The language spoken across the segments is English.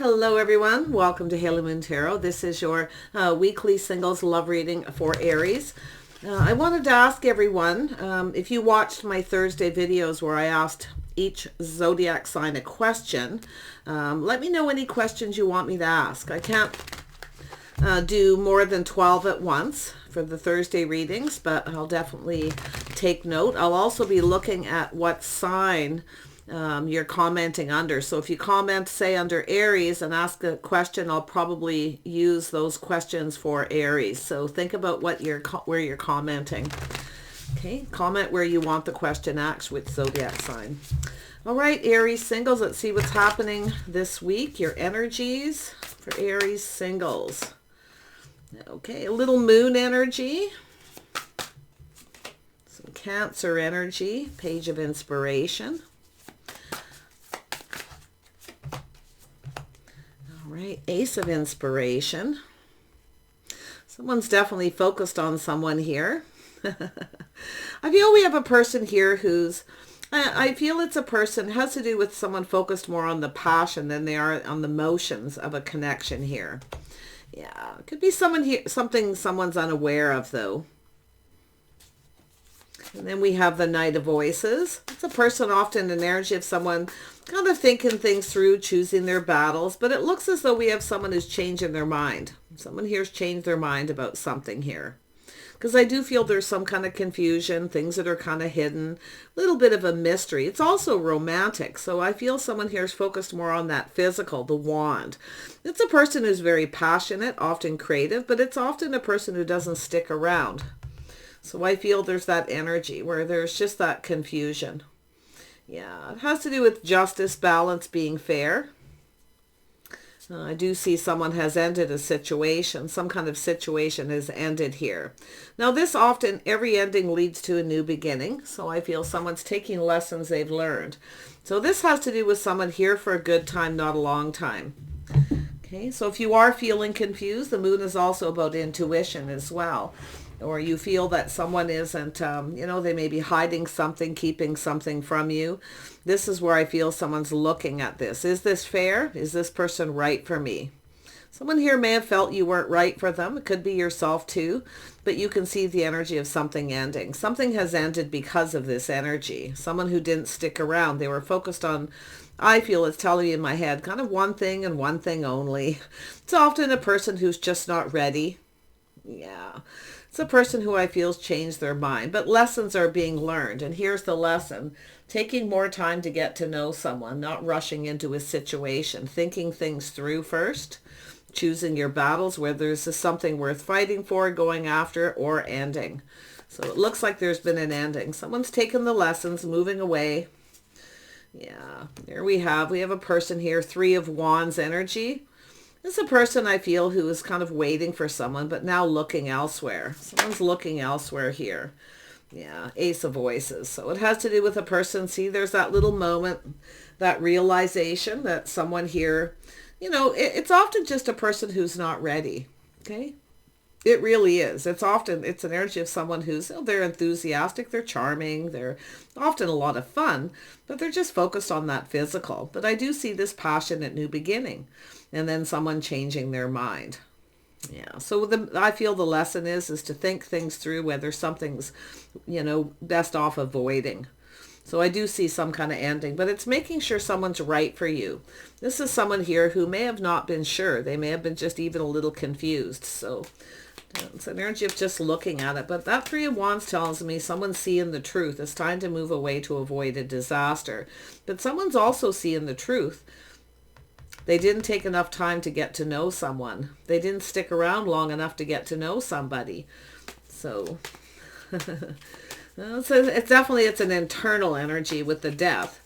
Hello everyone, welcome to Haley Moon Tarot. This is your weekly singles love reading for Aries. I wanted to ask everyone, if you watched my Thursday videos where I asked each zodiac sign a question, let me know any questions you want me to ask. I can't do more than 12 at once for the Thursday readings, but I'll definitely take note. I'll also be looking at what sign you're commenting under. So if you comment, say, under Aries and ask a question, I'll probably use those questions for Aries. So think about where you're commenting. Okay, comment where you want the question asked, which zodiac sign. All right, Aries singles, let's see what's happening this week. Your energies for Aries singles. Okay, a little moon energy. Some Cancer energy, page of inspiration. Right, Ace of Inspiration. Someone's definitely focused on someone here. I feel we have a person here who's, I feel it's a person, it has to do with someone focused more on the passion than they are on the motions of a connection here. Yeah, it could be someone here, something someone's unaware of though. And then we have the Knight of Voices. It's a person often an energy of someone kind of thinking things through, choosing their battles, but it looks as though we have someone who's changing their mind. Someone here's changed their mind about something here. Because I do feel there's some kind of confusion, things that are kind of hidden, a little bit of a mystery. It's also romantic, so I feel someone here is focused more on that physical, the wand. It's a person who's very passionate, often creative, but it's often a person who doesn't stick around. So I feel there's that energy where there's just that confusion. Yeah, it has to do with justice, balance, being fair. I do see someone has ended a situation. Some kind of situation has ended here. Now this often, every ending leads to a new beginning. So I feel someone's taking lessons they've learned. So this has to do with someone here for a good time, not a long time. Okay, so if you are feeling confused, the moon is also about intuition as well. Or you feel that someone isn't, they may be hiding something, keeping something from you. This is where I feel someone's looking at this. Is this fair? Is this person right for me? Someone here may have felt you weren't right for them. It could be yourself too, but you can see the energy of something ending. Something has ended because of this energy. Someone who didn't stick around. They were focused on, I feel it's telling me in my head, kind of one thing and one thing only. It's often a person who's just not ready. Yeah. It's a person who I feel has changed their mind, but lessons are being learned. And here's the lesson. Taking more time to get to know someone, not rushing into a situation, thinking things through first, choosing your battles, whether there's something worth fighting for, going after, or ending. So it looks like there's been an ending. Someone's taken the lessons, moving away. Yeah, there we have a person here, Three of Wands energy. This is a person I feel who is kind of waiting for someone, but now looking elsewhere. Someone's looking elsewhere here. Yeah, Ace of Voices. So it has to do with a person. See, there's that little moment, that realization that someone here, it's often just a person who's not ready. Okay? It really is. It's an energy of someone who's, they're enthusiastic, they're charming, they're often a lot of fun, but they're just focused on that physical. But I do see this passionate new beginning. And then someone changing their mind. Yeah. So I feel the lesson is to think things through, whether something's, best off avoiding. So I do see some kind of ending, but it's making sure someone's right for you. This is someone here who may have not been sure. They may have been just even a little confused. So it's an energy of just looking at it. But that Three of Wands tells me someone's seeing the truth. It's time to move away to avoid a disaster. But someone's also seeing the truth. They didn't take enough time to get to know someone. They didn't stick around long enough to get to know somebody. So it's an internal energy with the Death.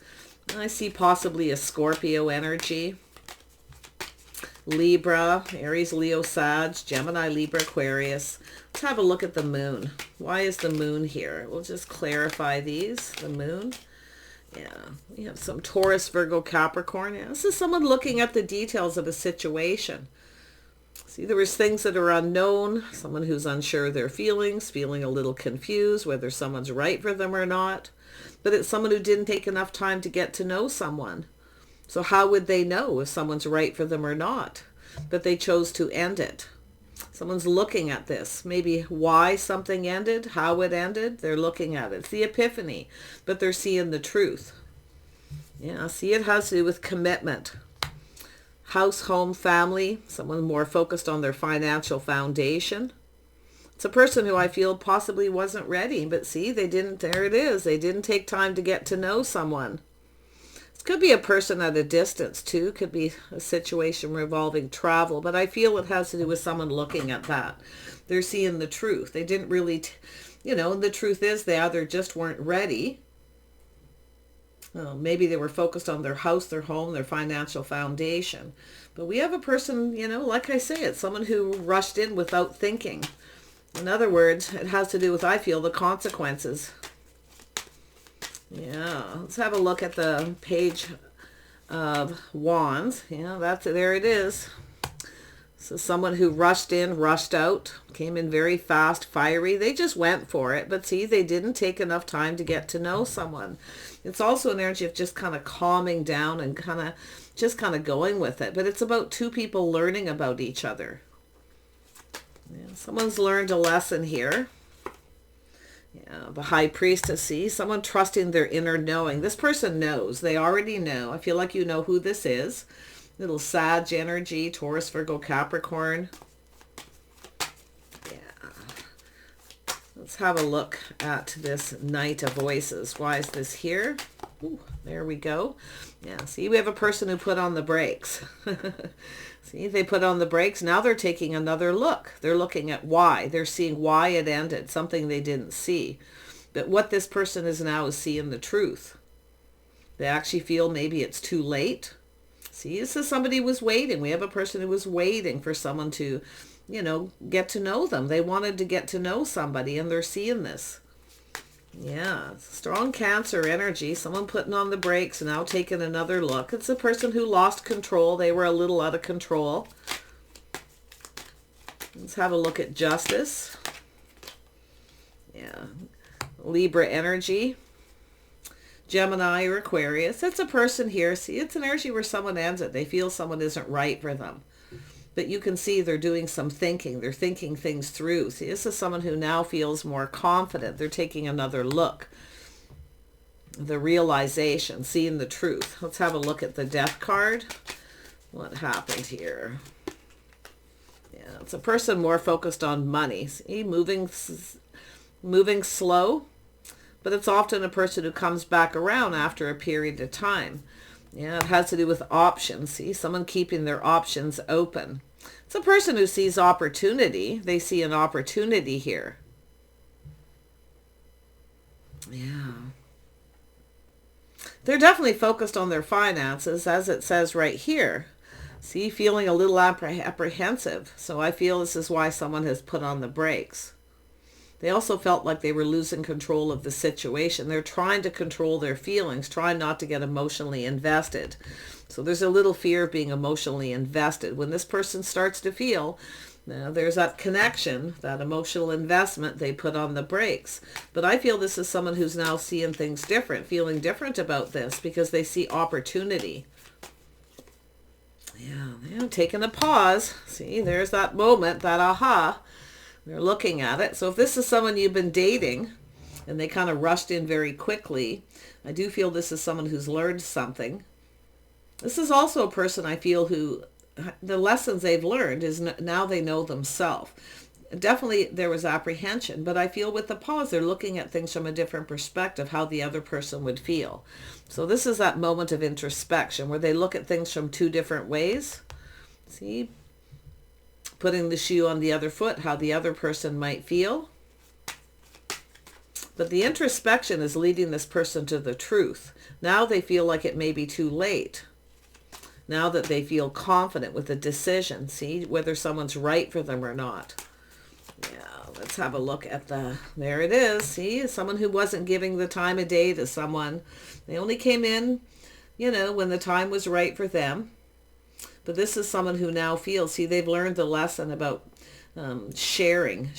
I see possibly a Scorpio energy. Libra, Aries, Leo, Sag, Gemini, Libra, Aquarius. Let's have a look at the moon. Why is the moon here? We'll just clarify these. The moon. Yeah, we have some Taurus, Virgo, Capricorn. Yeah, this is someone looking at the details of a situation. See, there was things that are unknown, someone who's unsure of their feelings, feeling a little confused, whether someone's right for them or not. But it's someone who didn't take enough time to get to know someone. So how would they know if someone's right for them or not? But they chose to end it. Someone's looking at this. Maybe why something ended, how it ended. They're looking at it. It's the epiphany, but they're seeing the truth. Yeah, see, it has to do with commitment. House, home, family. Someone more focused on their financial foundation. It's a person who I feel possibly wasn't ready, but see, they didn't, there it is. They didn't take time to get to know someone. It could be a person at a distance too. Could be a situation revolving travel, but I feel it has to do with someone looking at that. They're seeing the truth. They didn't really, the truth is they either just weren't ready. Maybe they were focused on their house, their home, their financial foundation. But we have a person, like I say, it's someone who rushed in without thinking. In other words, it has to do with, I feel, the consequences. Yeah, let's have a look at the Page of Wands. There it is. So someone who rushed in, rushed out, came in very fast, fiery. They just went for it. But see, they didn't take enough time to get to know someone. It's also an energy of just kind of calming down and just going with it. But it's about two people learning about each other. Yeah, someone's learned a lesson here. Yeah, the High Priestess, see, someone trusting their inner knowing. This person knows. They already know. I feel like you know who this is. Little Sag energy, Taurus, Virgo, Capricorn. Yeah. Let's have a look at this Knight of Voices. Why is this here? Ooh, there we go. Yeah, see, we have a person who put on the brakes. See, they put on the brakes. Now they're taking another look. They're looking at why. They're seeing why it ended, something they didn't see. But what this person is now is seeing the truth. They actually feel maybe it's too late. See, this is somebody who was waiting. We have a person who was waiting for someone to, get to know them. They wanted to get to know somebody, and they're seeing this. Yeah, strong Cancer energy. Someone putting on the brakes, now taking another look. It's a person who lost control. They were a little out of control. Let's have a look at Justice. Yeah, Libra energy. Gemini or Aquarius. It's a person here. See, it's an energy where someone ends it. They feel someone isn't right for them. But you can see they're doing some thinking. They're thinking things through. See, this is someone who now feels more confident. They're taking another look. The realization, seeing the truth. Let's have a look at the Death card. What happened here? Yeah, it's a person more focused on money. See, moving slow. But it's often a person who comes back around after a period of time. Yeah, it has to do with options. See, someone keeping their options open. It's a person who sees opportunity. They see an opportunity here. Yeah. They're definitely focused on their finances, as it says right here. See, feeling a little apprehensive. So I feel this is why someone has put on the brakes. They also felt like they were losing control of the situation. They're trying to control their feelings, trying not to get emotionally invested. So there's a little fear of being emotionally invested. When this person starts to feel, there's that connection, that emotional investment, they put on the brakes. But I feel this is someone who's now seeing things different, feeling different about this because they see opportunity. Yeah, taking a pause. See, there's that moment, that aha. They're looking at it. So if this is someone you've been dating and they kind of rushed in very quickly, I do feel this is someone who's learned something. This is also a person I feel who, the lessons they've learned is now they know themselves. Definitely there was apprehension, but I feel with the pause, they're looking at things from a different perspective, how the other person would feel. So this is that moment of introspection where they look at things from two different ways. See? Putting the shoe on the other foot, how the other person might feel. But the introspection is leading this person to the truth. Now they feel like it may be too late. Now that they feel confident with the decision, see whether someone's right for them or not. Yeah, let's have a look at there it is. See, someone who wasn't giving the time of day to someone. They only came in, when the time was right for them. But this is someone who now feels, see, they've learned the lesson about sharing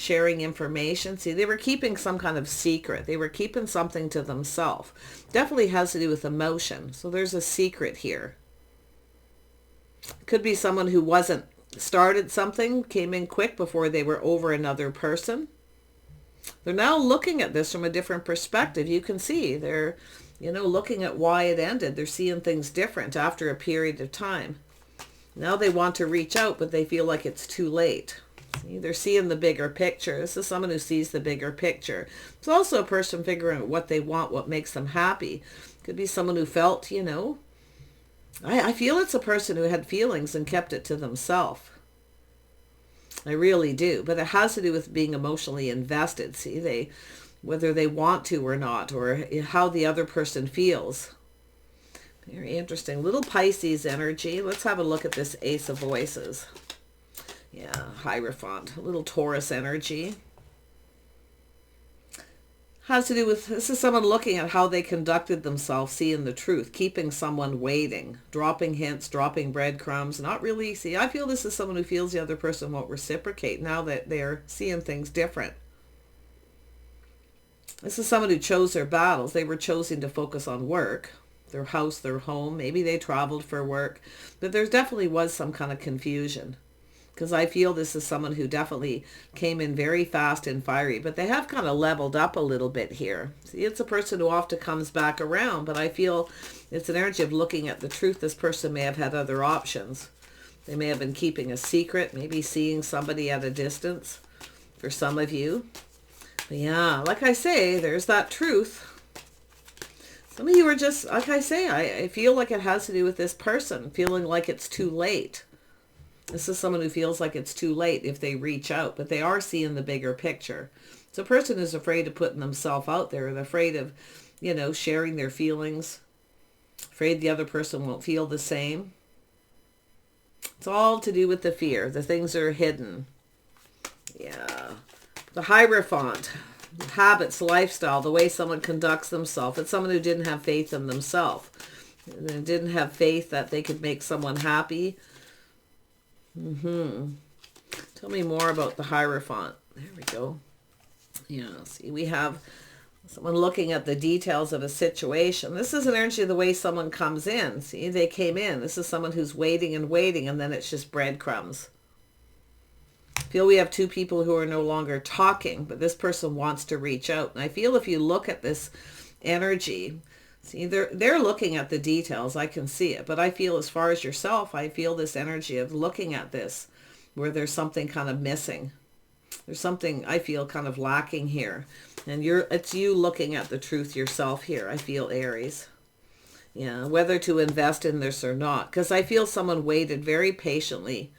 information. See, they were keeping some kind of secret. They were keeping something to themselves. Definitely has to do with emotion. So there's a secret here. Could be someone who wasn't started something, came in quick before they were over another person. They're now looking at this from a different perspective. You can see they're, looking at why it ended. They're seeing things different after a period of time. Now they want to reach out, but they feel like it's too late. See, they're seeing the bigger picture. This is someone who sees the bigger picture. It's also a person figuring out what they want, what makes them happy. Could be someone who felt, I feel it's a person who had feelings and kept it to themselves. I really do. But it has to do with being emotionally invested. See, whether they want to or not, or how the other person feels. Very interesting. Little Pisces energy. Let's have a look at this Ace of Voices. Yeah, Hierophant. A little Taurus energy. Has to do with, this is someone looking at how they conducted themselves, seeing the truth, keeping someone waiting, dropping hints, dropping breadcrumbs, not really, see, I feel this is someone who feels the other person won't reciprocate now that they're seeing things different. This is someone who chose their battles. They were choosing to focus on work, their house, their home. Maybe they traveled for work, but there definitely was some kind of confusion. Because I feel this is someone who definitely came in very fast and fiery, but they have kind of leveled up a little bit here. See, it's a person who often comes back around, but I feel it's an energy of looking at the truth. This person may have had other options. They may have been keeping a secret, maybe seeing somebody at a distance for some of you. But yeah, like I say, there's that truth. Some of you are just, like I say, I feel like it has to do with this person feeling like it's too late. This is someone who feels like it's too late if they reach out, but they are seeing the bigger picture. It's a person who's afraid of putting themselves out there and afraid of, sharing their feelings, afraid the other person won't feel the same. It's all to do with the fear. The things are hidden. Yeah. The Hierophant, habits, lifestyle, the way someone conducts themselves. It's someone who didn't have faith in themselves. They didn't have faith that they could make someone happy. Tell me more about the Hierophant. There we go. Yeah, see, we have someone looking at the details of a situation. This is an energy of the way someone comes in. See, they came in. This is someone who's waiting, and then it's just breadcrumbs. I feel we have two people who are no longer talking, but this person wants to reach out. And I feel if you look at this energy, see, they're looking at the details. I can see it. But I feel as far as yourself, I feel this energy of looking at this where there's something kind of missing. There's something I feel kind of lacking here. And it's you looking at the truth yourself here. I feel Aries. Yeah, whether to invest in this or not. Because I feel someone waited very patiently.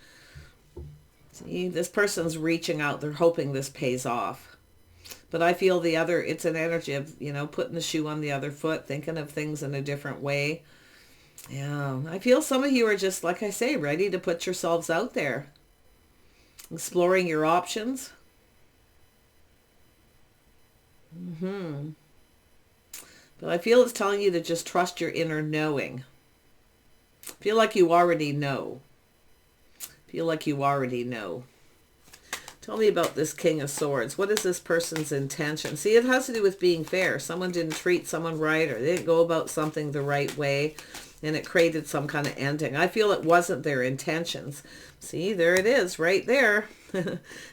See, this person's reaching out. They're hoping this pays off. But I feel it's an energy of, putting the shoe on the other foot, thinking of things in a different way. Yeah, I feel some of you are just, like I say, ready to put yourselves out there. Exploring your options. But I feel it's telling you to just trust your inner knowing. Feel like you already know. Feel like you already know. Tell me about this King of Swords. What is this person's intention? See, it has to do with being fair. Someone didn't treat someone right, or they didn't go about something the right way, and it created some kind of ending. I feel it wasn't their intentions. See, there it is, right there.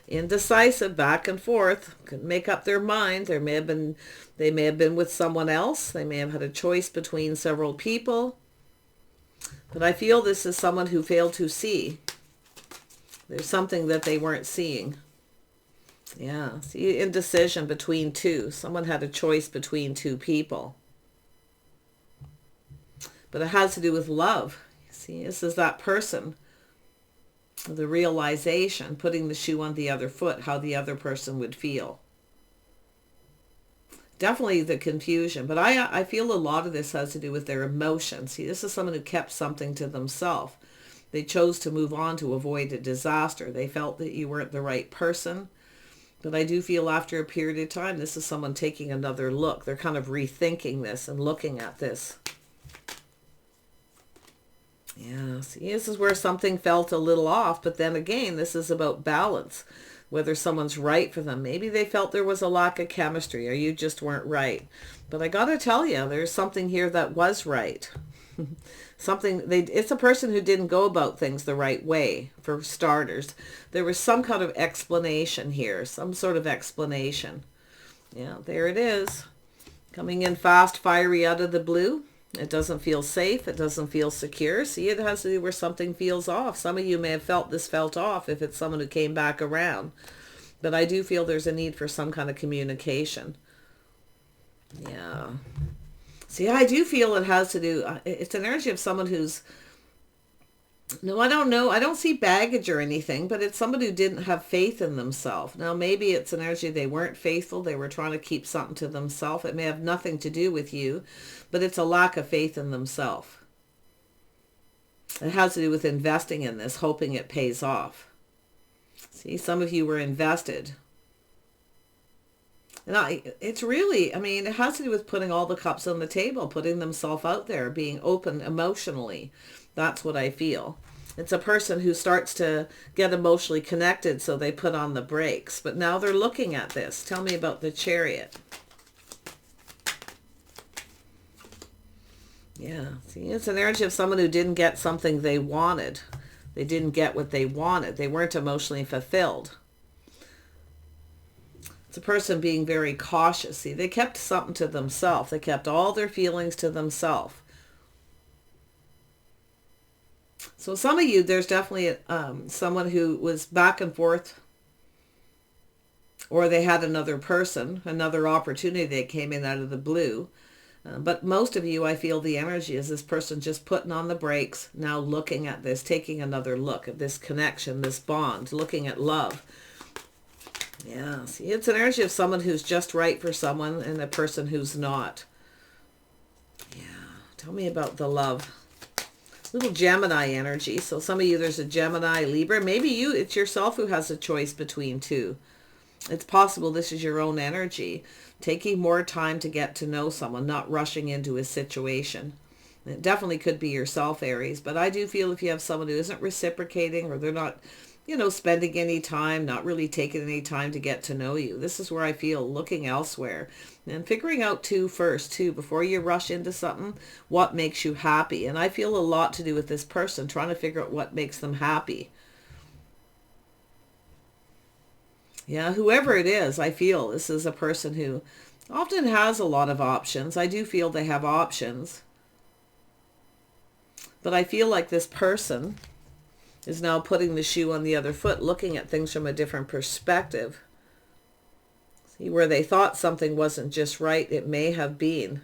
Indecisive, back and forth. Couldn't make up their mind. They may have been with someone else. They may have had a choice between several people. But I feel this is someone who failed to see. There's something that they weren't seeing. Yeah, see, indecision between two. Someone had a choice between two people. But it has to do with love. See, this is that person. The realization, putting the shoe on the other foot, how the other person would feel. Definitely the confusion. But I feel a lot of this has to do with their emotions. See, this is someone who kept something to themselves. They chose to move on to avoid a disaster. They felt that you weren't the right person. But I do feel after a period of time, this is someone taking another look. They're kind of rethinking this and looking at this. Yeah, see, this is where something felt a little off. But then again, this is about balance. Whether someone's right for them. Maybe they felt there was a lack of chemistry or you just weren't right. But I got to tell you, there's something here that was right. It's a person who didn't go about things the right way, for starters. There was some kind of explanation here, some sort of explanation. Yeah, there it is. Coming in fast, fiery out of the blue. It doesn't feel safe. It doesn't feel secure. See, it has to do where something feels off. Some of you may have felt this felt off if it's someone who came back around. But I do feel there's a need for some kind of communication. Yeah. See, I do feel it has to do, it's an energy of someone who's, no, I don't know. I don't see baggage or anything, but it's somebody who didn't have faith in themselves. Now, maybe it's an energy they weren't faithful. They were trying to keep something to themselves. It may have nothing to do with you, but it's a lack of faith in themselves. It has to do with investing in this, hoping it pays off. See, some of you were invested. And it's really, I mean, it has to do with putting all the cups on the table, putting themselves out there, being open emotionally. That's what I feel. It's a person who starts to get emotionally connected, so they put on the brakes. But now they're looking at this. Tell me about the Chariot. Yeah, see, it's an energy of someone who didn't get something they wanted. They didn't get what they wanted. They weren't emotionally fulfilled. It's a person being very cautious. See, they kept something to themselves. They kept all their feelings to themselves. So some of you, there's definitely someone who was back and forth, or they had another person, another opportunity that came in out of the blue. But most of you, I feel the energy is this person just putting on the brakes, now looking at this, taking another look at this connection, this bond, looking at love. Yeah, see, it's an energy of someone who's just right for someone and a person who's not. Yeah, tell me about the love. Little Gemini energy. So some of you, there's a Gemini, Libra. Maybe it's yourself who has a choice between two. It's possible this is your own energy. Taking more time to get to know someone, not rushing into a situation. It definitely could be yourself, Aries. But I do feel if you have someone who isn't reciprocating, or they're not, spending any time, not really taking any time to get to know you. This is where I feel looking elsewhere and figuring out first, before you rush into something, what makes you happy. And I feel a lot to do with this person, trying to figure out what makes them happy. Yeah, whoever it is, I feel this is a person who often has a lot of options. I do feel they have options. But I feel like this person is now putting the shoe on the other foot, looking at things from a different perspective. See, where they thought something wasn't just right, it may have been.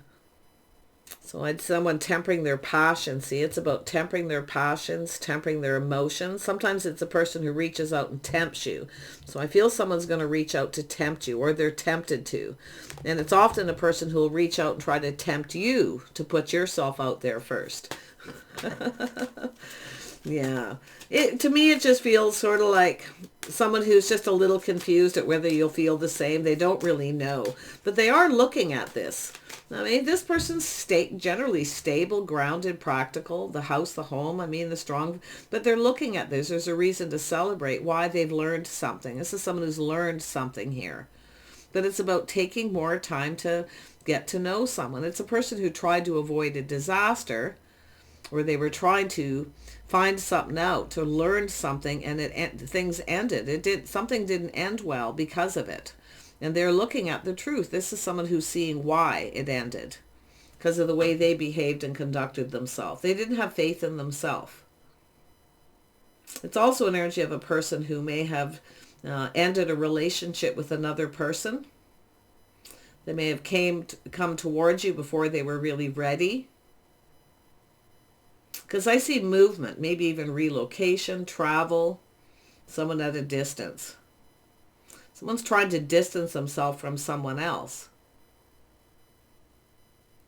So I'd someone tempering their passion. See, it's about tempering their passions, tempering their emotions. Sometimes it's a person who reaches out and tempts you. So I feel someone's going to reach out to tempt you, or they're tempted to. And it's often a person who will reach out and try to tempt you to put yourself out there first. Yeah. To me, it just feels sort of like someone who's just a little confused at whether you'll feel the same. They don't really know. But they are looking at this. I mean, this person's generally stable, grounded, practical, the house, the home, the strong, but they're looking at this. There's a reason to celebrate why they've learned something. This is someone who's learned something here. But it's about taking more time to get to know someone. It's a person who tried to avoid a disaster, or they were trying to find something out, to learn something, and things ended. Something didn't end well because of it. And they're looking at the truth. This is someone who's seeing why it ended, because of the way they behaved and conducted themselves. They didn't have faith in themselves. It's also an energy of a person who may have ended a relationship with another person. They may have come towards you before they were really ready. Because I see movement, maybe even relocation, travel, someone at a distance. Someone's trying to distance themselves from someone else.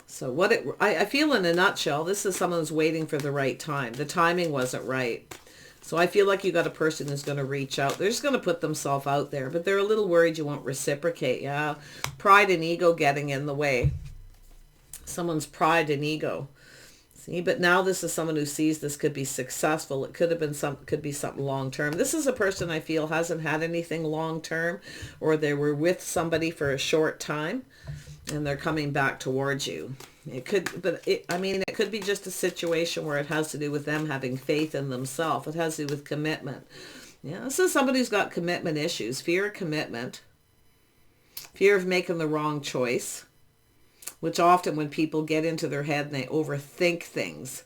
So I feel in a nutshell, this is someone who's waiting for the right time. The timing wasn't right. So I feel like you got a person who's going to reach out. They're just going to put themselves out there, but they're a little worried you won't reciprocate. Yeah, pride and ego getting in the way. Someone's pride and ego. See, but now this is someone who sees this could be successful. It could be something long-term. This is a person I feel hasn't had anything long-term, or they were with somebody for a short time. and they're coming back towards you. It could, but I mean, it could be just a situation where it has to do with them having faith in themselves. It has to do with commitment. Yeah, this is somebody who's got commitment issues, fear of commitment, fear of making the wrong choice, which often when people get into their head and they overthink things.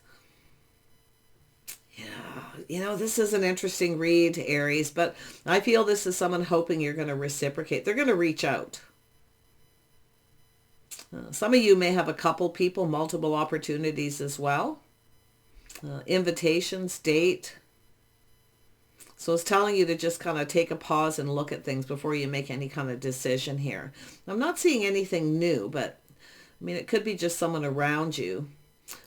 Yeah, this is an interesting read, Aries, but I feel this is someone hoping you're going to reciprocate. They're going to reach out. Some of you may have a couple people, multiple opportunities as well. Invitations, date. So it's telling you to just kind of take a pause and look at things before you make any kind of decision here. I'm not seeing anything new, but I mean, it could be just someone around you.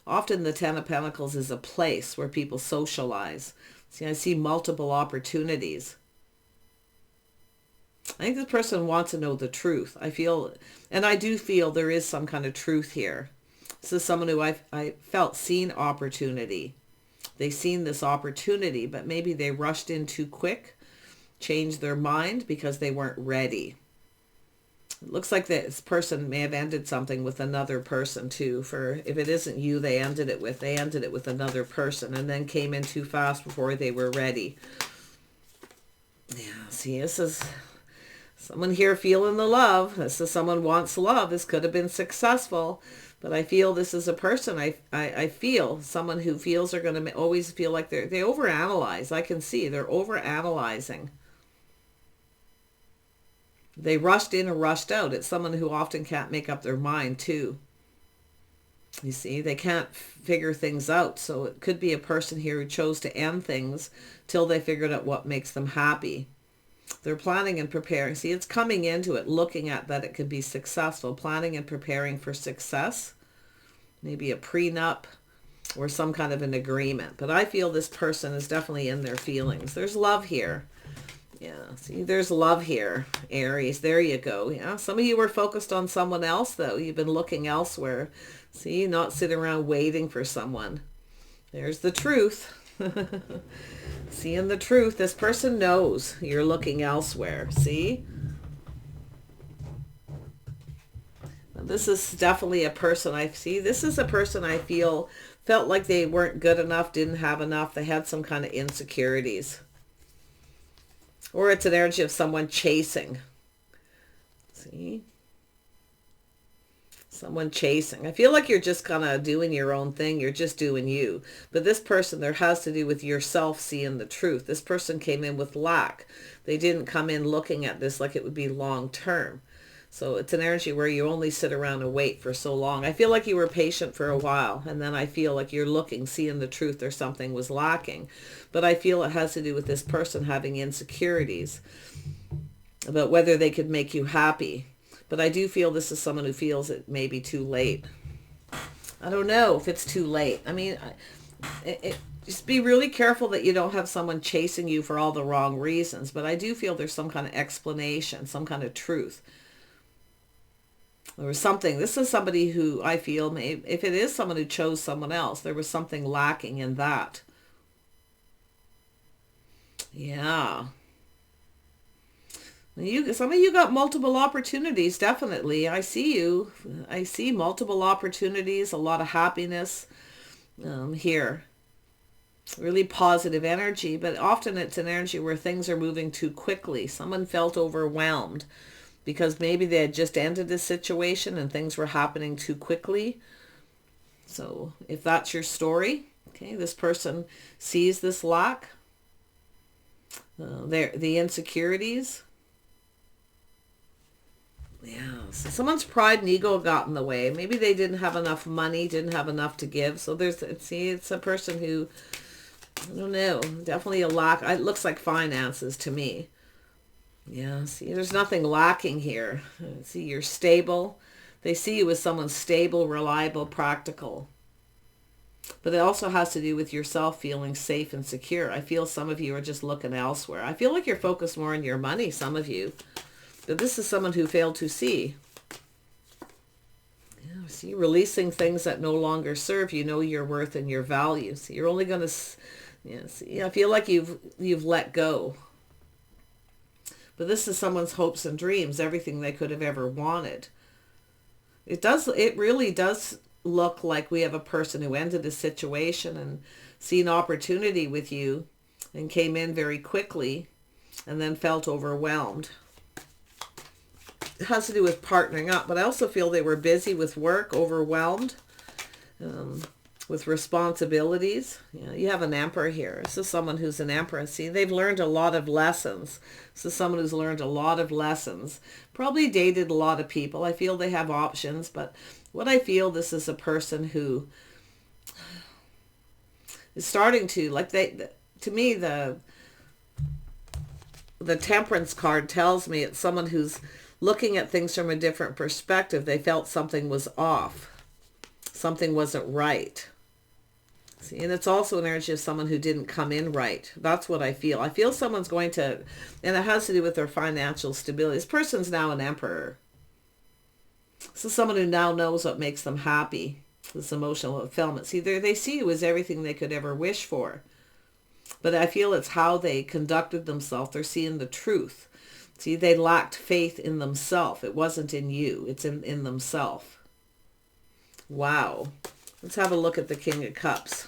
Often the Ten of Pentacles is a place where people socialize. See, I see multiple opportunities. I think this person wants to know the truth. I feel, and I do feel there is some kind of truth here. This is someone who I felt seen opportunity. They seen this opportunity, but maybe they rushed in too quick, changed their mind because they weren't ready. It looks like this person may have ended something with another person too. For if it isn't you they ended it with another person and then came in too fast before they were ready. Yeah, see, this is someone here feeling the love. This is someone wants love. This could have been successful, but I feel this is a person. I feel someone who feels they're going to always feel like they overanalyze. I can see they're overanalyzing. They rushed in or rushed out. It's someone who often can't make up their mind too. You see, they can't figure things out. So it could be a person here who chose to end things till they figured out what makes them happy. They're planning and preparing. See, it's coming into it, looking at that it could be successful, planning and preparing for success. Maybe a prenup or some kind of an agreement. But I feel this person is definitely in their feelings. There's love here. Yeah, see, there's love here, Aries. There you go. Yeah, some of you were focused on someone else, though. You've been looking elsewhere. See, not sitting around waiting for someone. There's the truth. Seeing the truth. This person knows you're looking elsewhere. See? This is definitely a person I see. This is a person I felt like they weren't good enough, didn't have enough. They had some kind of insecurities. Or it's an energy of someone chasing. See? Someone chasing. I feel like you're just kind of doing your own thing. You're just doing you. But this person, there has to do with yourself seeing the truth. This person came in with lack. They didn't come in looking at this like it would be long term. So it's an energy where you only sit around and wait for so long. I feel like you were patient for a while, and then I feel like you're looking, seeing the truth, there's something was lacking. But I feel it has to do with this person having insecurities about whether they could make you happy. But I do feel this is someone who feels it may be too late. I don't know if it's too late. I mean, just be really careful that you don't have someone chasing you for all the wrong reasons. But I do feel there's some kind of explanation, some kind of truth. There was something. This is somebody who I feel if it is someone who chose someone else, there was something lacking in that. Yeah. Some of you got multiple opportunities, definitely. I see you. I see multiple opportunities, a lot of happiness here. Really positive energy, but often it's an energy where things are moving too quickly. Someone felt overwhelmed because maybe they had just ended a situation and things were happening too quickly. So if that's your story, okay, this person sees this lack, the insecurities. Yeah, so someone's pride and ego got in the way. Maybe they didn't have enough money, didn't have enough to give. So it's a person who, I don't know, definitely a lack. It looks like finances to me. Yeah, see, there's nothing lacking here. See, you're stable. They see you as someone stable, reliable, practical. But it also has to do with yourself feeling safe and secure. I feel some of you are just looking elsewhere. I feel like you're focused more on your money, some of you. But this is someone who failed to see. Yeah, see, releasing things that no longer serve you, know your worth and your value. So you're only going to, see, I feel like you've let go. But this is someone's hopes and dreams, everything they could have ever wanted. It really does look like we have a person who ended a situation and seen opportunity with you and came in very quickly and then felt overwhelmed. It has to do with partnering up, but I also feel they were busy with work, overwhelmed, with responsibilities. You have an emperor here. This is someone who's an emperor. See, they've learned a lot of lessons. This is someone who's learned a lot of lessons. Probably dated a lot of people. I feel they have options, but what I feel, this is a person who is starting to, like, to me, the Temperance card tells me it's someone who's looking at things from a different perspective. They felt something was off. Something wasn't right. See, and it's also an energy of someone who didn't come in right. That's what I feel. I feel someone's going to, and it has to do with their financial stability. This person's now an emperor. This is someone who now knows what makes them happy. This emotional fulfillment. See, they see you as everything they could ever wish for. But I feel it's how they conducted themselves. They're seeing the truth. See, they lacked faith in themselves. It wasn't in you. It's in themselves. Wow. Let's have a look at the King of Cups.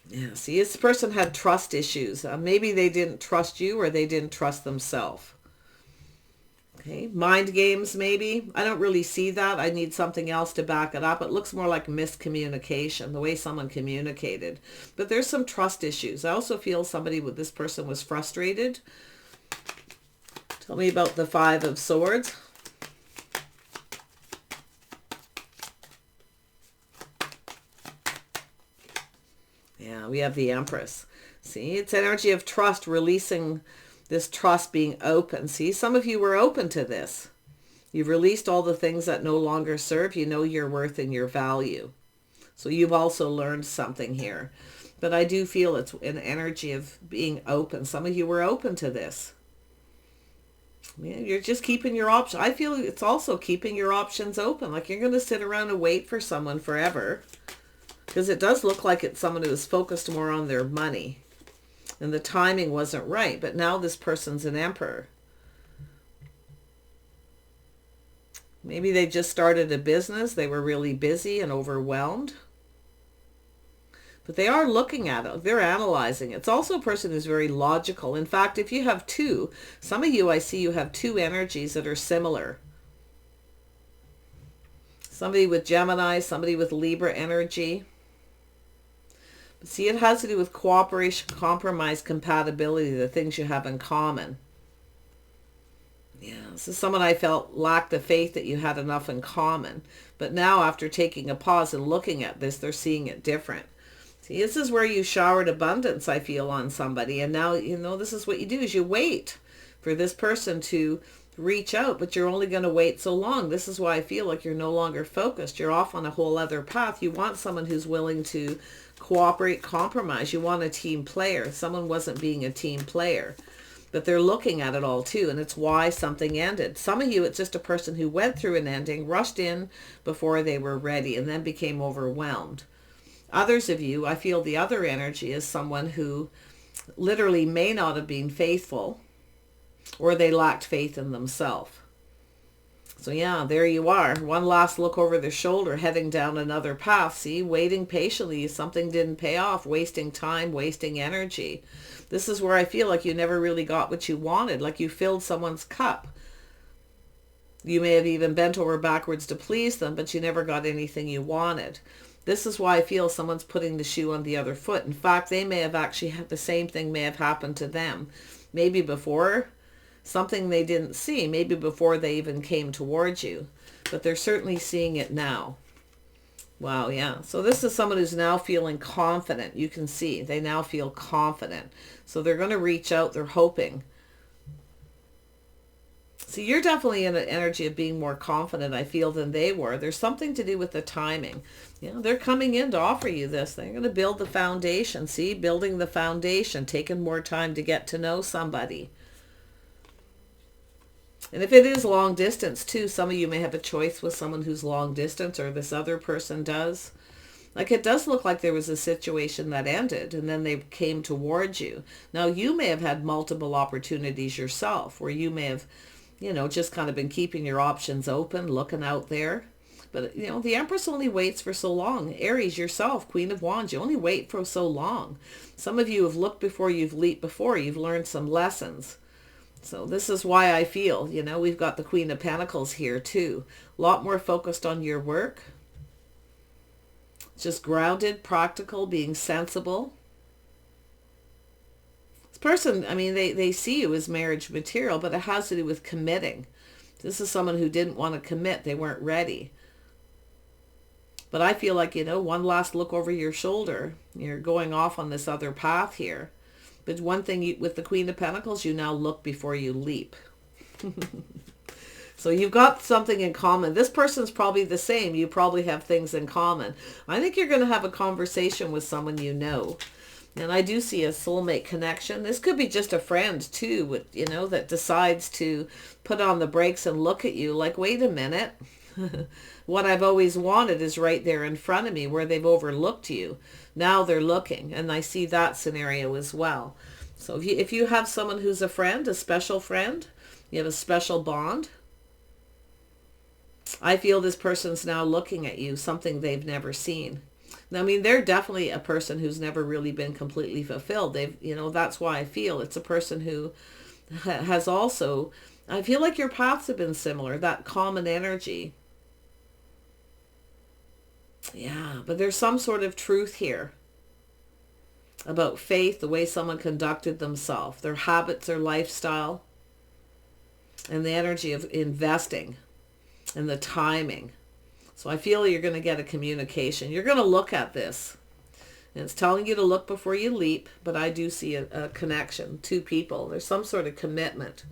Yeah, see, this person had trust issues. Maybe they didn't trust you or they didn't trust themselves. Okay, mind games maybe. I don't really see that. I need something else to back it up. It looks more like miscommunication, the way someone communicated. But there's some trust issues. I also feel somebody with this person was frustrated. Tell me about the Five of Swords. Yeah, we have the Empress. See, it's energy of trust, releasing this trust, being open. See, some of you were open to this. You've released all the things that no longer serve. You know your worth and your value. So you've also learned something here. But I do feel it's an energy of being open. Some of you were open to this. Yeah, you're just keeping your options. I feel it's also keeping your options open. Like you're going to sit around and wait for someone forever. Because it does look like it's someone who is focused more on their money. And the timing wasn't right. But now this person's an emperor. Maybe they just started a business. They were really busy and overwhelmed. But they are looking at it. They're analyzing it. It's also a person who's very logical. In fact, if you have two, some of you, I see you have two energies that are similar. Somebody with Gemini, somebody with Libra energy. See, it has to do with cooperation, compromise, compatibility, the things you have in common. Yeah, this is someone I felt lacked the faith that you had enough in common. But now after taking a pause and looking at this, they're seeing it different. See, this is where you showered abundance, I feel, on somebody. And now, you know, this is what you do is you wait for this person to reach out, but you're only going to wait so long. This is why I feel like you're no longer focused. You're off on a whole other path. You want someone who's willing to cooperate, compromise. You want a team player. Someone wasn't being a team player, but they're looking at it all too, and it's why something ended. Some of you, it's just a person who went through an ending, rushed in before they were ready, and then became overwhelmed. Others of you, I feel the other energy is someone who literally may not have been faithful, or they lacked faith in themselves. So yeah, there you are. One last look over their shoulder, heading down another path. See, waiting patiently. Something didn't pay off. Wasting time, wasting energy. This is where I feel like you never really got what you wanted. Like you filled someone's cup. You may have even bent over backwards to please them, but you never got anything you wanted. This is why I feel someone's putting the shoe on the other foot. In fact, they may have actually had the same thing may have happened to them. Maybe before, something they didn't see, maybe before they even came towards you, but they're certainly seeing it now. Wow, yeah. So this is someone who's now feeling confident. You can see they now feel confident. So they're going to reach out. They're hoping. So you're definitely in an energy of being more confident, I feel, than they were. There's something to do with the timing. You know, they're coming in to offer you this. They're going to build the foundation. See, building the foundation, taking more time to get to know somebody. And if it is long distance too, some of you may have a choice with someone who's long distance, or this other person does. Like it does look like there was a situation that ended and then they came towards you. Now you may have had multiple opportunities yourself, where you may have you know, just kind of been keeping your options open, looking out there. But, you know, the Empress only waits for so long. Aries, yourself, Queen of Wands, you only wait for so long. Some of you have looked before you've leaped before. You've learned some lessons. So this is why I feel, you know, we've got the Queen of Pentacles here too. A lot more focused on your work. Just grounded, practical, being sensible. This person, I mean, they see you as marriage material, but it has to do with committing. This is someone who didn't want to commit. They weren't ready. But I feel like, you know, one last look over your shoulder. You're going off on this other path here. But one thing with the Queen of Pentacles, you now look before you leap. So you've got something in common. This person's probably the same. You probably have things in common. I think you're going to have a conversation with someone you know. And I do see a soulmate connection. This could be just a friend too, you know, that decides to put on the brakes and look at you like, wait a minute. What I've always wanted is right there in front of me, where they've overlooked you. Now they're looking, and I see that scenario as well. So if you have someone who's a friend, a special friend, you have a special bond, I feel this person's now looking at you, something they've never seen. I mean, they're definitely a person who's never really been completely fulfilled. They've, you know, that's why I feel it's a person who has also, I feel like your paths have been similar, that common energy. Yeah, but there's some sort of truth here about faith, the way someone conducted themselves, their habits, their lifestyle, and the energy of investing and the timing. So I feel you're going to get a communication. You're going to look at this. And it's telling you to look before you leap, but I do see a connection. Two people. There's some sort of commitment.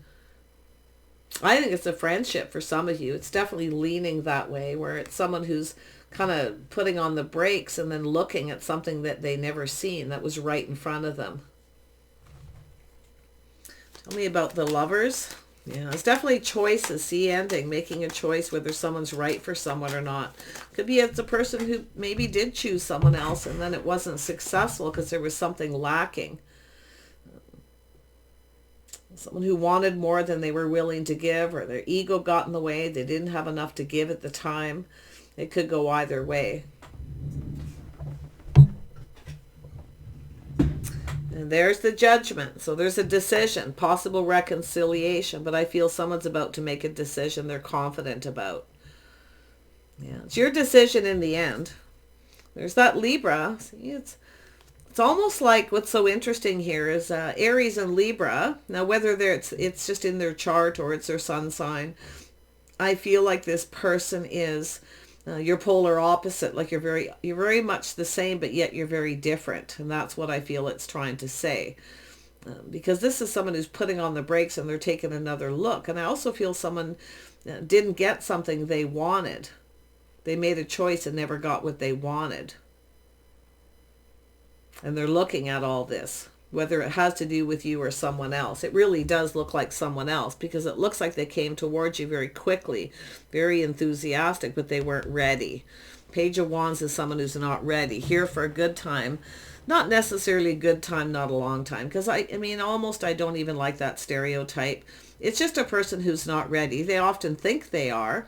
I think it's a friendship for some of you. It's definitely leaning that way, where it's someone who's kind of putting on the brakes and then looking at something that they never seen that was right in front of them. Tell me about the Lovers. Yeah, it's definitely choices. See, ending, making a choice whether someone's right for someone or not. Could be it's a person who maybe did choose someone else and then it wasn't successful because there was something lacking. Someone who wanted more than they were willing to give, or their ego got in the way. They didn't have enough to give at the time. It could go either way. And there's the Judgment. So there's a decision, possible reconciliation, but I feel someone's about to make a decision they're confident about. Yeah, it's your decision in the end. There's that Libra. See, it's almost like what's so interesting here is Aries and Libra. Now, whether it's just in their chart or it's their sun sign, I feel like this person is your polar opposite. Like you're very much the same, but yet you're very different. And that's what I feel it's trying to say. Because this is someone who's putting on the brakes and they're taking another look. And I also feel someone didn't get something they wanted. They made a choice and never got what they wanted. And they're looking at all this, whether it has to do with you or someone else. It really does look like someone else, because it looks like they came towards you very quickly, very enthusiastic, but they weren't ready. Page of Wands is someone who's not ready, here for a good time. Not necessarily a good time, not a long time, because I mean, almost I don't even like that stereotype. It's just a person who's not ready. They often think they are,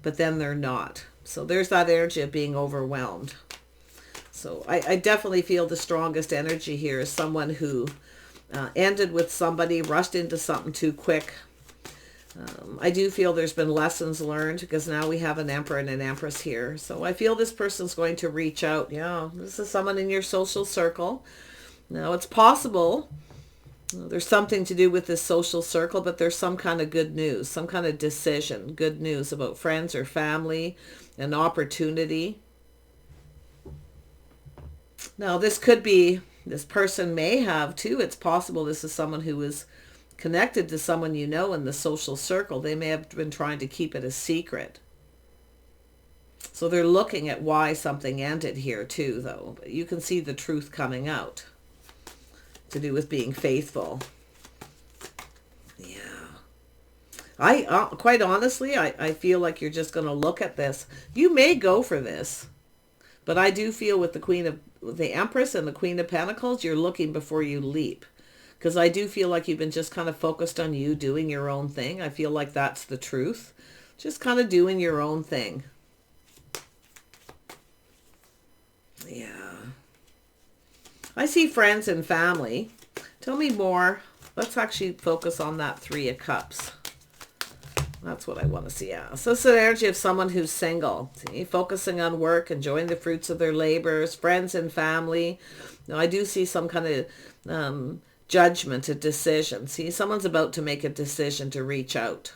but then they're not. So there's that energy of being overwhelmed. So I definitely feel the strongest energy here is someone who ended with somebody, rushed into something too quick. I do feel there's been lessons learned, because now we have an Emperor and an Empress here. So I feel this person's going to reach out. Yeah, this is someone in your social circle. Now, it's possible there's something to do with this social circle, but there's some kind of good news, some kind of decision, good news about friends or family, an opportunity. Now, this could be, this person may have too, it's possible this is someone who is connected to someone you know in the social circle. They may have been trying to keep it a secret. So they're looking at why something ended here too, though. But you can see the truth coming out, to do with being faithful. Yeah. Quite honestly, I feel like you're just going to look at this. You may go for this. But I do feel with the Empress and the Queen of Pentacles, you're looking before you leap. Because I do feel like you've been just kind of focused on you doing your own thing. I feel like that's the truth. Just kind of doing your own thing. Yeah. I see friends and family. Tell me more. Let's actually focus on that Three of Cups. That's what I want to see. Yeah. So it's an energy of someone who's single. See, focusing on work, enjoying the fruits of their labors, friends and family. Now, I do see some kind of judgment, a decision. See, someone's about to make a decision to reach out.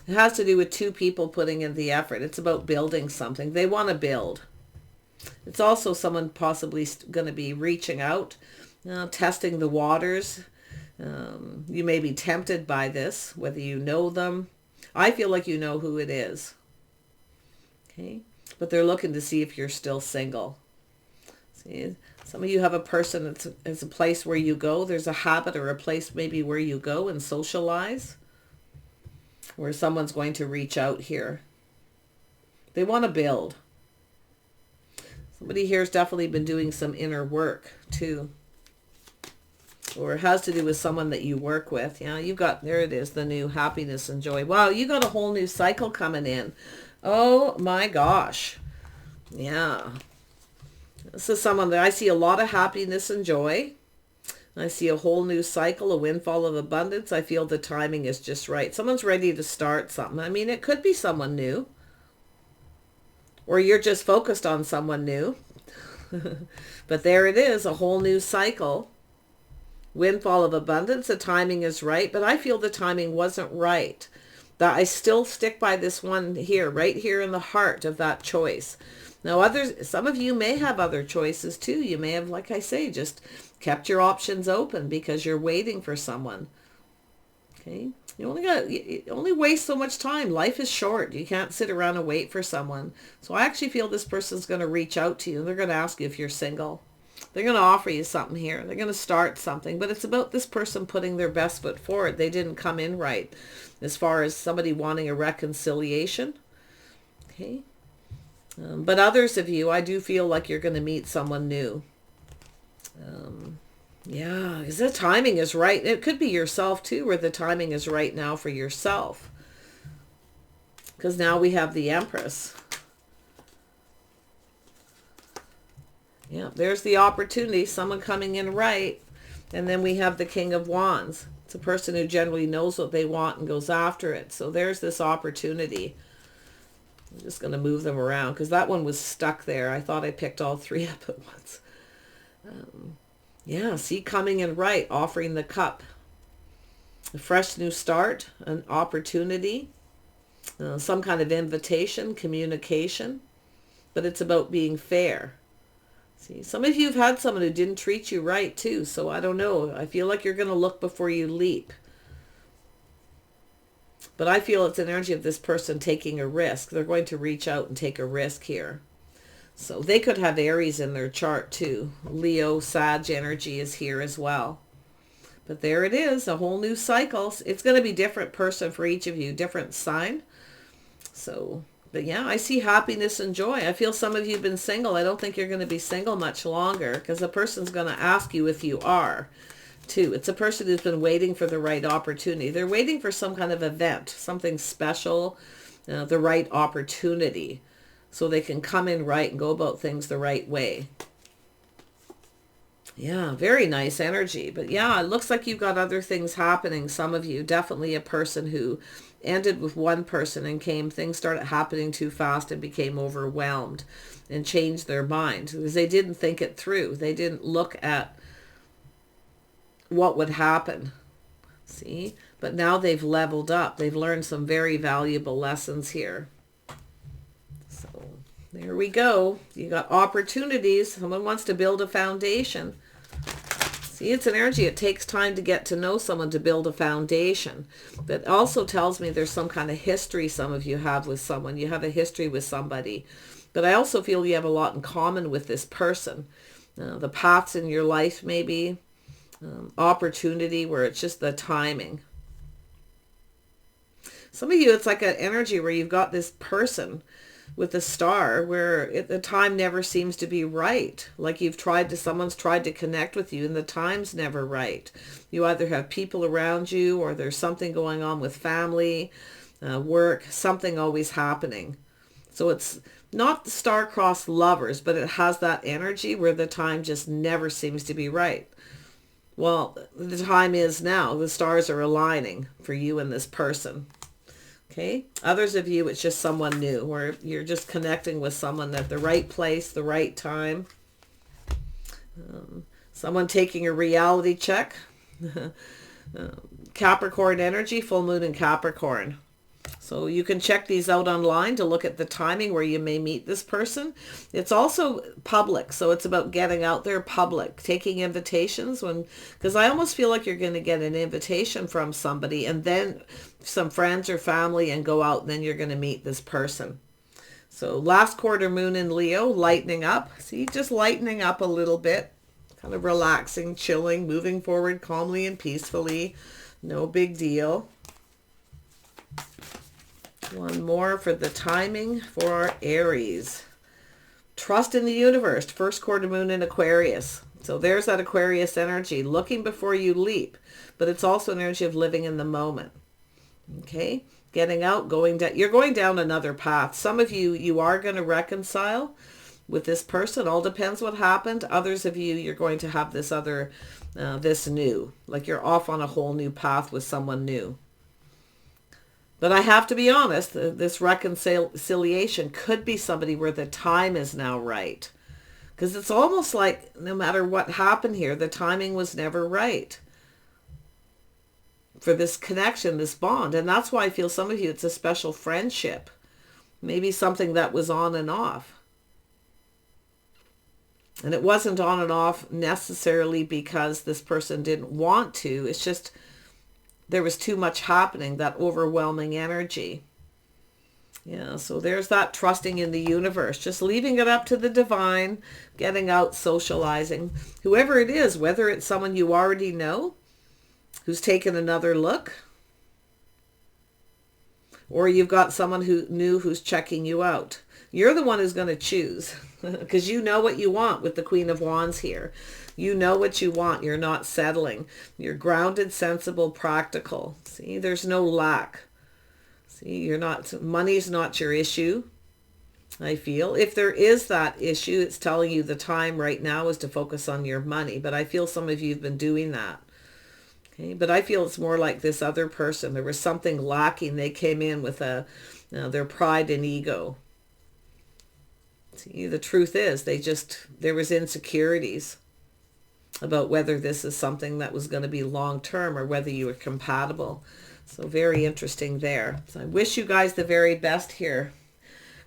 It has to do with two people putting in the effort. It's about building something. They want to build. It's also someone possibly going to be reaching out, testing the waters. You may be tempted by this, whether you know them. I feel like you know who it is. Okay, but they're looking to see if you're still single. See, some of you have a person that's a place where you go. There's a habit or a place maybe where you go and socialize, where someone's going to reach out here. They want to build. Somebody here has definitely been doing some inner work too. Or it has to do with someone that you work with. Yeah, you got, there it is, the new happiness and joy. Wow, you got a whole new cycle coming in. Oh my gosh. Yeah. This is someone that I see a lot of happiness and joy. I see a whole new cycle, a windfall of abundance. I feel the timing is just right. Someone's ready to start something. I mean, it could be someone new. Or you're just focused on someone new. But there it is, a whole new cycle. Windfall of abundance, the timing is right, but I feel the timing wasn't right. That I still stick by this one here, right here in the heart of that choice. Now others, some of you may have other choices too. You may have, like I say, just kept your options open because you're waiting for someone. Okay, you only waste so much time. Life is short. You can't sit around and wait for someone. So I actually feel this person's going to reach out to you. They're going to ask you if you're single. They're going to offer you something here. They're going to start something, but it's about this person putting their best foot forward. They didn't come in right as far as somebody wanting a reconciliation. Okay. But others of you, I do feel like you're going to meet someone new. Yeah, because the timing is right. It could be yourself too, where the timing is right now for yourself. Because now we have the Empress. Yeah, there's the opportunity, someone coming in right. And then we have the King of Wands. It's a person who generally knows what they want and goes after it. So there's this opportunity. I'm just going to move them around because that one was stuck there. I thought I picked all three up at once. Yeah, see, coming in right, offering the cup. A fresh new start, an opportunity, some kind of invitation, communication. But it's about being fair. See, some of you have had someone who didn't treat you right too, so I don't know. I feel like you're going to look before you leap. But I feel it's an energy of this person taking a risk. They're going to reach out and take a risk here. So they could have Aries in their chart too. Leo, Sag energy is here as well. But there it is, a whole new cycle. It's going to be different person for each of you, different sign. So... but yeah, I see happiness and joy. I feel some of you have been single. I don't think you're going to be single much longer because the person's going to ask you if you are too. It's a person who's been waiting for the right opportunity. They're waiting for some kind of event, something special, the right opportunity so they can come in right and go about things the right way. Yeah, very nice energy. But yeah, it looks like you've got other things happening. Some of you, definitely a person who ended with one person and things started happening too fast and became overwhelmed and changed their mind because they didn't think it through. They didn't look at what would happen. See? But now they've leveled up. They've learned some very valuable lessons here. So there we go. You got opportunities. Someone wants to build a foundation. See, it's an energy. It takes time to get to know someone to build a foundation. That also tells me there's some kind of history some of you have with someone. You have a history with somebody. But I also feel you have a lot in common with this person. The paths in your life maybe. Opportunity where it's just the timing. Some of you, it's like an energy where you've got this person with the star where the time never seems to be right. Like someone's tried to connect with you and the time's never right. You either have people around you or there's something going on with family, work, something always happening. So it's not the star-crossed lovers, but it has that energy where the time just never seems to be right. Well, the time is now. The stars are aligning for you and this person. Okay. Others of you, it's just someone new, or you're just connecting with someone at the right place, the right time. Someone taking a reality check. Capricorn energy, full moon in Capricorn. So you can check these out online to look at the timing where you may meet this person. It's also public, so it's about getting out there public, taking invitations because I almost feel like you're going to get an invitation from somebody and then some friends or family and go out and then you're going to meet this person. So last quarter moon in Leo, lightening up. See, just lightening up a little bit, kind of relaxing, chilling, moving forward calmly and peacefully. No big deal. One more for the timing for Aries. Trust in the universe. First quarter moon in Aquarius. So there's that Aquarius energy, looking before you leap. But it's also an energy of living in the moment. Okay? Getting out, going down. You're going down another path. Some of you are going to reconcile with this person. All depends what happened. Others of you, you're going to have this this new. Like you're off on a whole new path with someone new. But I have to be honest, this reconciliation could be somebody where the time is now right. Because it's almost like no matter what happened here, the timing was never right for this connection, this bond. And that's why I feel some of you, it's a special friendship. Maybe something that was on and off. And it wasn't on and off necessarily because this person didn't want to. It's just there was too much happening, that overwhelming energy. Yeah, so there's that trusting in the universe, just leaving it up to the divine, getting out, socializing. Whoever it is, whether it's someone you already know, who's taken another look, or you've got someone who's checking you out. You're the one who's going to choose because you know what you want with the Queen of Wands here. You know what you want. You're not settling. You're grounded, sensible, practical. See, there's no lack. See, money's not your issue, I feel. If there is that issue, it's telling you the time right now is to focus on your money. But I feel some of you have been doing that. Okay, but I feel it's more like this other person. There was something lacking. They came in with their pride and ego. See, the truth is there was insecurities about whether this is something that was going to be long-term or whether you were compatible. So very interesting there. So I wish you guys the very best here.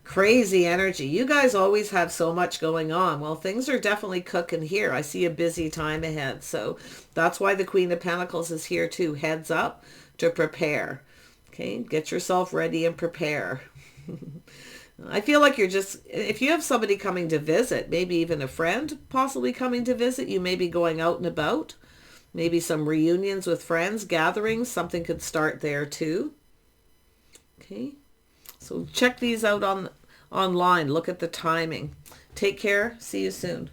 Crazy energy. You guys always have so much going on. Well, things are definitely cooking here. I see a busy time ahead. So that's why the Queen of Pentacles is here too. Heads up to prepare. Okay, get yourself ready and prepare. I feel like if you have somebody coming to visit, maybe even a friend possibly coming to visit, you may be going out and about. Maybe some reunions with friends, gatherings, something could start there too. Okay, so check these out online. Look at the timing. Take care. See you soon.